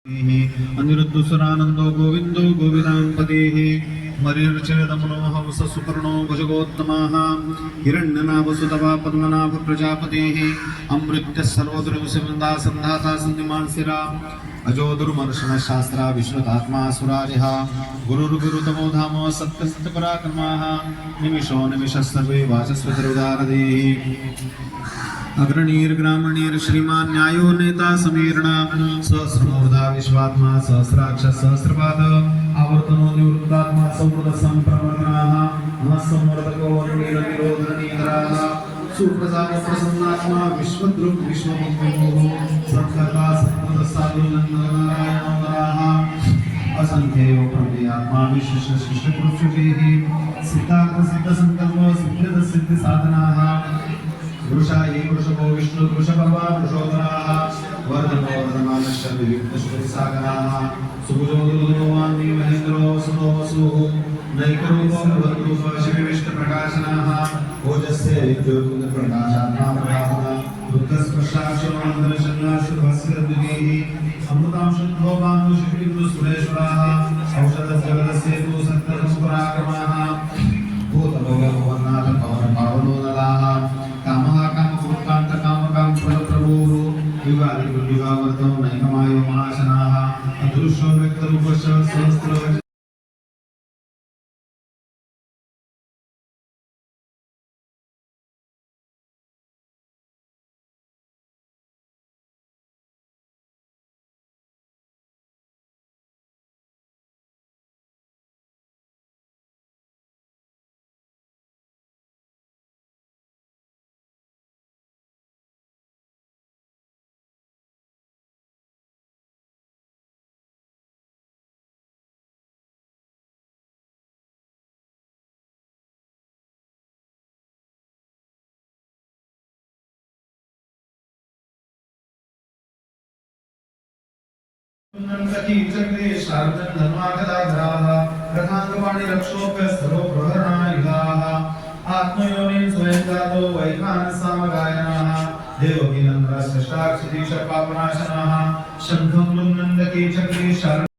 अनिरुद्धसुरानन्दो गोविन्दो गोविदाम्पतेः मरीर्चेदमनोहंससुपर्णो भुजगोत्तमाः हिरण्यनाभसुतवा पद्मनाभप्रजापतेः अमृत्यः सर्वदुर्विषमन्दा सन्धाता सन्धिमानसिरा अजोदुर्मर्शनशास्त्रा विश्वतात्मा सुरारिः गुरुर्गुरुतमो धामो सत्यसत्यपराक्रमाः निमिषो निमिषः सर्वे वाचस्पतिरुदारदेः अग्रणीर्ग्रामणीर् श्रीमान् न्यायो नेता समीरणा सहस्रमूर्धा विश्वात्मा सहस्राक्ष सहस्रपाद आवर्तनो निवृत्तात्मा सौहृद संप्रवर्तनाः महस्संवर्धको वरुणीरनिरोधनीकराः सुप्रसाद प्रसन्नात्मा विश्वद्रुक् विश्वमुक्तिमोहो संकर्ता सत्पदसाधुनन्दनारायणोदराः असंख्येयो प्रमेयात्मा विशिष्टशिष्टपुरुषैः सिद्धार्थसिद्धसङ्कल्प सिद्धिसाधनाः पुरुषाय पुरुषको विष्णु पुरुषभवा पुरुषोत्तराः वर्धनो वर्धमानश्च विविक्तश्रुतिसागराः सुभुजोदुर्गोवान्वी महेन्द्रो सुतो वसुः नैकरूपो भवद्रूप शिवविष्णुप्रकाशनाः ओजस्य विद्योतप्रकाशात्मा प्रकाशना रुद्रस्पर्शाक्षरमन्दलशङ्गाशुभस्यद्विगैः अमृतांशुद्भोगान्तु शिवविन्दुसुरेश्वराः औषधजगदस्येतु सत्यसम्पराक्रमाः भूतभोगभवन्नाथ पावनोदलाः कामः कामभूतान्त कामकाम फलप्रभुः विवादिविवावर्तो नैकमायो महाशनाः अदृश्यो व्यक्तरूपश्च सहस्रवचनः नंदकी चक्रे शारदन धर्मागदाधराः रथांगवाणी रक्षोप्य सर्व प्रहरणायुधाः आत्मयोनिं स्वयं जातो वैखानसामगायनाः देवकी नंदरा सृष्टाक्षितीश पापनाशनाः शंखं नंदकी चक्रे शारद